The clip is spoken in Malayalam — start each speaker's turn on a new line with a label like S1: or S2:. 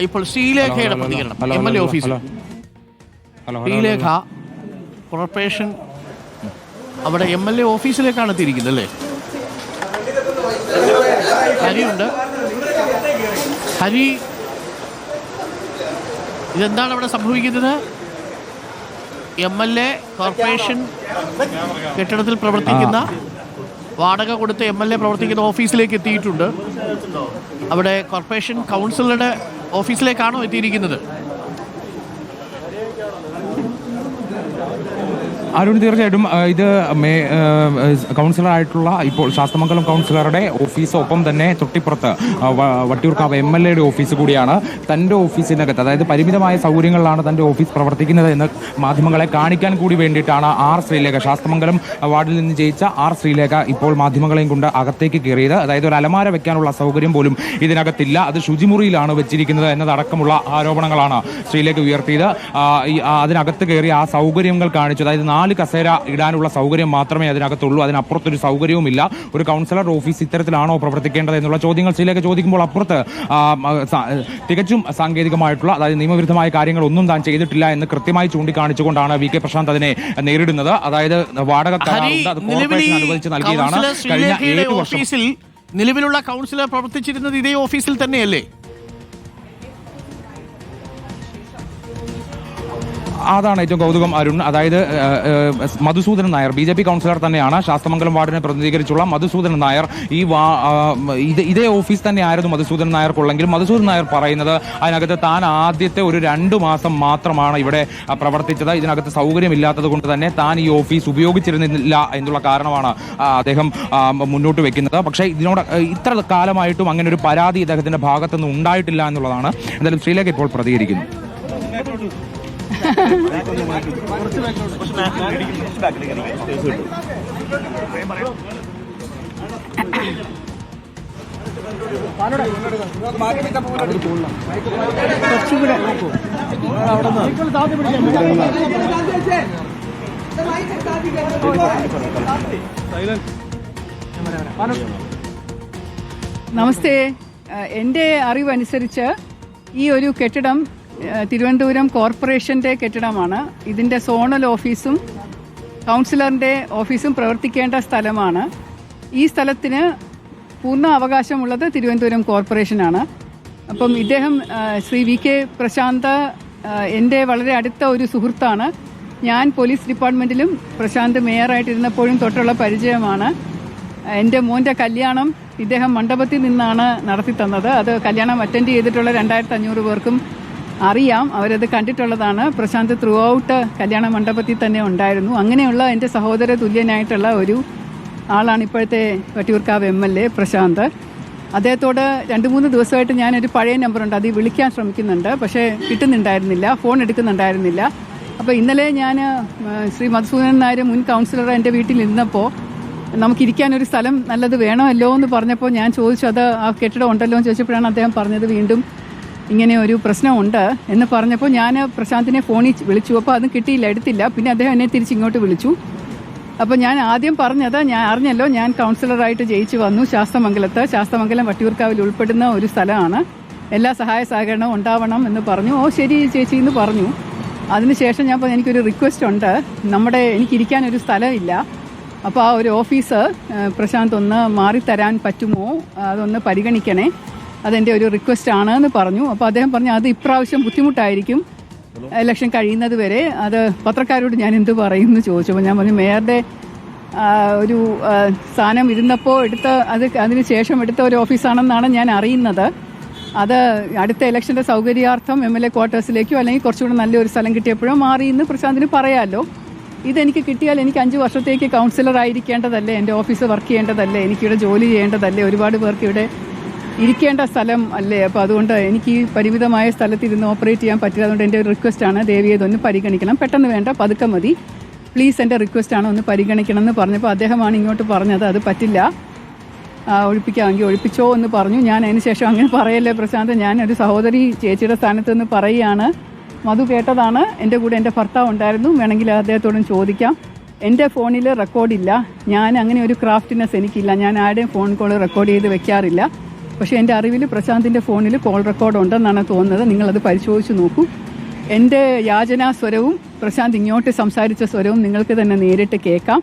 S1: ഇപ്പോൾ ശ്രീലേഖയുടെ പ്രതികരണം MLA ഓഫീസിൽ. ശ്രീലേഖ കോർപ്പറേഷൻ അവിടെ MLA ഓഫീസിലേക്കാണ് എത്തിയിരിക്കുന്നത് അല്ലേ? ഹരിയുണ്ട്. ഹരി, ഇതെന്താണ് അവിടെ സംഭവിക്കുന്നത്? MLA കോർപ്പറേഷൻ കെട്ടിടത്തിൽ പ്രവർത്തിക്കുന്ന, വാടക കൊടുത്ത് MLA പ്രവർത്തിക്കുന്ന ഓഫീസിലേക്ക് എത്തിയിട്ടുണ്ട്. അവിടെ കോർപ്പറേഷൻ കൗൺസിലറുടെ ഓഫീസിലേക്കാണോ എത്തിയിരിക്കുന്നത്?
S2: അരുൺ, തീർച്ചയായിട്ടും ഇത് കൗൺസിലറായിട്ടുള്ള ഇപ്പോൾ ശാസ്തമംഗലം കൗൺസിലറുടെ ഓഫീസ്, ഒപ്പം തന്നെ തൊട്ടിപ്പുറത്ത് വട്ടിയൂർക്കാവ് MLAയുടെ ഓഫീസ് കൂടിയാണ്. തൻ്റെ ഓഫീസിനകത്ത്, അതായത് പരിമിതമായ സൗകര്യങ്ങളിലാണ് തൻ്റെ ഓഫീസ് പ്രവർത്തിക്കുന്നത് എന്ന് മാധ്യമങ്ങളെ കാണിക്കാൻ കൂടി വേണ്ടിയിട്ടാണ് ശ്രീലേഖ, ശാസ്തമംഗലം വാർഡിൽ നിന്ന് ജയിച്ച ശ്രീലേഖ ഇപ്പോൾ മാധ്യമങ്ങളെയും കൊണ്ട് അകത്തേക്ക് കയറിയത്. അതായത് ഒരു അലമാര വെക്കാനുള്ള സൗകര്യം പോലും ഇതിനകത്തില്ല, അത് ശുചിമുറിയിലാണ് വെച്ചിരിക്കുന്നത് എന്നതടക്കമുള്ള ആരോപണങ്ങളാണ് ശ്രീലേഖ ഉയർത്തിയത്. അതിനകത്ത് കയറി ആ സൗകര്യങ്ങൾ കാണിച്ചു. അതായത് 4 കസേര ഇടാനുള്ള സൗകര്യം മാത്രമേ അതിനകത്തുള്ളൂ, അതിനപ്പുറത്തൊരു സൗകര്യവുമില്ല. ഒരു കൗൺസിലർ ഓഫീസ് ഇത്തരത്തിലാണോ പ്രവർത്തിക്കേണ്ടത് എന്നുള്ള ചോദ്യങ്ങൾ ശ്രീലേഖ ചോദിക്കുമ്പോൾ അപ്പുറത്ത് തികച്ചും സാങ്കേതികമായിട്ടുള്ള, അതായത് നിയമവിരുദ്ധമായ കാര്യങ്ങളൊന്നും താൻ ചെയ്തിട്ടില്ല എന്ന് കൃത്യമായി ചൂണ്ടിക്കാണിച്ചുകൊണ്ടാണ് VK പ്രശാന്ത് അതിനെ നേരിടുന്നത്. അതായത് വാടക കരാറുണ്ട്, അത് കോർപ്പറേഷൻ അനുവദിച്ച് നൽകിയതാണ്. കഴിഞ്ഞ 7 വർഷം
S1: നിലവിലുള്ള കൗൺസിലർ പ്രവർത്തിച്ചിരുന്നത് ഇതേ ഓഫീസിൽ തന്നെയല്ലേ?
S2: അതാണ് ഏറ്റവും കൗതുകം അരുൺ. അതായത് മധുസൂദനൻ നായർ, BJP കൗൺസിലർ തന്നെയാണ്, ശാസ്തമംഗലം വാർഡിനെ പ്രതിനിധീകരിച്ചുള്ള മധുസൂദനൻ നായർ. ഇതേ ഓഫീസ് തന്നെയായിരുന്നു മധുസൂദനൻ നായർക്കുള്ളെങ്കിലും മധുസൂദനൻ നായർ പറയുന്നത് അതിനകത്ത് താൻ ആദ്യത്തെ ഒരു 2 മാസം മാത്രമാണ് ഇവിടെ പ്രവർത്തിച്ചത്. ഇതിനകത്ത് സൗകര്യമില്ലാത്തത് കൊണ്ട് തന്നെ താൻ ഈ ഓഫീസ് ഉപയോഗിച്ചിരുന്നില്ല എന്നുള്ള കാരണമാണ് അദ്ദേഹം മുന്നോട്ട് വെക്കുന്നത്. പക്ഷേ ഇതിനോട് ഇത്ര കാലമായിട്ടും അങ്ങനെ ഒരു പരാതി ഇദ്ദേഹത്തിന്റെ ഭാഗത്തുനിന്ന് ഉണ്ടായിട്ടില്ല എന്നുള്ളതാണ്. എന്തായാലും ശ്രീലേഖ ഇപ്പോൾ പ്രതികരിക്കുന്നു.
S3: നമസ്തേ. എൻ്റെ അറിവനുസരിച്ച് ഈ ഒരു കെട്ടിടം തിരുവനന്തപുരം കോർപ്പറേഷൻ്റെ കെട്ടിടമാണ്. ഇതിൻ്റെ സോണൽ ഓഫീസും കൗൺസിലറിൻ്റെ ഓഫീസും പ്രവർത്തിക്കേണ്ട സ്ഥലമാണ്. ഈ സ്ഥലത്തിന് പൂർണ്ണ അവകാശമുള്ളത് തിരുവനന്തപുരം കോർപ്പറേഷനാണ്. അപ്പം ഇദ്ദേഹം ശ്രീ VK പ്രശാന്ത് എൻ്റെ വളരെ അടുത്ത ഒരു സുഹൃത്താണ്. ഞാൻ പോലീസ് ഡിപ്പാർട്ട്മെൻറ്റിലും പ്രശാന്ത് മേയറായിട്ടിരുന്നപ്പോഴും തൊട്ടുള്ള പരിചയമാണ്. എൻ്റെ മോൻ്റെ കല്യാണം ഇദ്ദേഹം മണ്ഡപത്തിൽ നിന്നാണ് നടത്തി തന്നത്. അത് കല്യാണം അറ്റൻഡ് ചെയ്തിട്ടുള്ള 2500 പേർക്കും അറിയാം, അവരത് കണ്ടിട്ടുള്ളതാണ്. പ്രശാന്ത് ത്രൂ ഔട്ട് കല്യാണ മണ്ഡപത്തിൽ തന്നെ ഉണ്ടായിരുന്നു. അങ്ങനെയുള്ള എൻ്റെ സഹോദര തുല്യനായിട്ടുള്ള ഒരു ആളാണ് ഇപ്പോഴത്തെ വട്ടിയൂർക്കാവ് MLA പ്രശാന്ത്. അദ്ദേഹത്തോട് 2-3 ദിവസമായിട്ട് ഞാനൊരു പഴയ നമ്പറുണ്ട്, അത് വിളിക്കാൻ ശ്രമിക്കുന്നുണ്ട്, പക്ഷേ കിട്ടുന്നുണ്ടായിരുന്നില്ല, ഫോൺ എടുക്കുന്നുണ്ടായിരുന്നില്ല. അപ്പോൾ ഇന്നലെ ഞാൻ ശ്രീ മധുസൂദനൻ നായർ, മുൻ കൗൺസിലർ, എൻ്റെ വീട്ടിൽ ഇരുന്നപ്പോൾ നമുക്കിരിക്കാനൊരു സ്ഥലം നല്ലത് വേണമല്ലോ എന്ന് പറഞ്ഞപ്പോൾ ഞാൻ ചോദിച്ചു, അത് ആ കെട്ടിടം ഉണ്ടല്ലോ എന്ന് ചോദിച്ചപ്പോഴാണ് അദ്ദേഹം പറഞ്ഞത് വീണ്ടും ഇങ്ങനെ ഒരു പ്രശ്നമുണ്ട് എന്ന് പറഞ്ഞപ്പോൾ ഞാൻ പ്രശാന്തിനെ ഫോണിൽ വിളിച്ചു. അപ്പോൾ അതും കിട്ടിയില്ല, എടുത്തില്ല. പിന്നെ അദ്ദേഹം എന്നെ തിരിച്ചിങ്ങോട്ട് വിളിച്ചു. അപ്പോൾ ഞാൻ ആദ്യം പറഞ്ഞത്, ഞാൻ അറിഞ്ഞല്ലോ, ഞാൻ കൗൺസിലറായിട്ട് ജയിച്ചു വന്നു ശാസ്തമംഗലം വട്ടിയൂർക്കാവിൽ ഉൾപ്പെടുന്ന ഒരു സ്ഥലമാണ്, എല്ലാ സഹായ സഹകരണവും ഉണ്ടാവണം എന്ന് പറഞ്ഞു. ഓ ശരി ചേച്ചി എന്ന് പറഞ്ഞു. അതിനുശേഷം ഞാൻ പറഞ്ഞു, എനിക്കൊരു റിക്വസ്റ്റ് ഉണ്ട്, എനിക്കിരിക്കാനൊരു സ്ഥലമില്ല, അപ്പോൾ ആ ഒരു ഓഫീസ് പ്രശാന്ത് ഒന്ന് മാറിത്തരാൻ പറ്റുമോ, അതൊന്ന് പരിഗണിക്കണേ, അതെൻ്റെ ഒരു റിക്വസ്റ്റ് ആണ് എന്ന് പറഞ്ഞു. അപ്പോൾ അദ്ദേഹം പറഞ്ഞു, അത് ഇപ്രാവശ്യം ബുദ്ധിമുട്ടായിരിക്കും, ഇലക്ഷൻ കഴിയുന്നത് വരെ, അത് പത്രക്കാരോട് ഞാൻ എന്ത് പറയും എന്ന് ചോദിച്ചപ്പോൾ ഞാൻ പറഞ്ഞു, മേയറുടെ ഒരു സ്ഥാനം ഇരുന്നപ്പോൾ അതിന് ശേഷം എടുത്ത ഒരു ഓഫീസാണെന്നാണ് ഞാൻ അറിയുന്നത്. അത് അടുത്ത ഇലക്ഷൻ്റെ സൗകര്യാർത്ഥം MLA ക്വാർട്ടേഴ്സിലേക്കോ അല്ലെങ്കിൽ കുറച്ചുകൂടെ നല്ലൊരു സ്ഥലം കിട്ടിയപ്പോഴോ മാറി എന്ന് പ്രശാന്തിന് പറയാമല്ലോ. ഇതെനിക്ക് കിട്ടിയാൽ എനിക്ക് 5 വർഷത്തേക്ക് കൗൺസിലർ ആയിരിക്കേണ്ടതല്ലേ, എൻ്റെ ഓഫീസ് വർക്ക് ചെയ്യേണ്ടതല്ലേ, എനിക്കിവിടെ ജോലി ചെയ്യേണ്ടതല്ലേ, ഒരുപാട് പേർക്ക് ഇവിടെ ഇരിക്കേണ്ട സ്ഥലം അല്ലേ. അപ്പോൾ അതുകൊണ്ട് എനിക്ക് ഈ പരിമിതമായ സ്ഥലത്തിരുന്ന് ഓപ്പറേറ്റ് ചെയ്യാൻ പറ്റില്ല. അതുകൊണ്ട് എൻ്റെ ഒരു റിക്വസ്റ്റാണ്, ദയവ് ഇതൊന്ന് പരിഗണിക്കണം, പെട്ടെന്ന് വേണ്ട, പതുക്കെ മതി, പ്ലീസ് എൻ്റെ റിക്വസ്റ്റാണ്, ഒന്ന് പരിഗണിക്കണം എന്ന് പറഞ്ഞപ്പോൾ അദ്ദേഹമാണ് ഇങ്ങോട്ട് പറഞ്ഞത്, അത് പറ്റില്ല, ഒഴിപ്പിക്കാമെങ്കിൽ ഒഴിപ്പിച്ചോ എന്ന് പറഞ്ഞു. ഞാൻ അതിന് ശേഷം അങ്ങനെ പറയല്ലേ പ്രശാന്ത്, ഞാനൊരു സഹോദരി ചേച്ചിയുടെ സ്ഥാനത്ത് നിന്ന് പറയുകയാണ്, മധു കേട്ടതാണ്, എൻ്റെ കൂടെ എൻ്റെ ഭർത്താവ് ഉണ്ടായിരുന്നു, വേണമെങ്കിൽ അദ്ദേഹത്തോടും ചോദിക്കാം. എൻ്റെ ഫോണിൽ റെക്കോർഡില്ല, ഞാൻ അങ്ങനെ ഒരു ക്രാഫ്റ്റിനെസ് എനിക്കില്ല, ഞാൻ ആരുടെയും ഫോൺ കോൾ റെക്കോർഡ് ചെയ്ത് വെക്കാറില്ല. പക്ഷേ എൻ്റെ അറിവിൽ പ്രശാന്തിൻ്റെ ഫോണിൽ കോൾ റെക്കോർഡ് ഉണ്ടെന്നാണ് തോന്നുന്നത്. നിങ്ങളത് പരിശോധിച്ച് നോക്കൂ. എൻ്റെ യാചനാ സ്വരവും പ്രശാന്ത് ഇങ്ങോട്ട് സംസാരിച്ച സ്വരവും നിങ്ങൾക്ക് തന്നെ നേരിട്ട് കേൾക്കാം.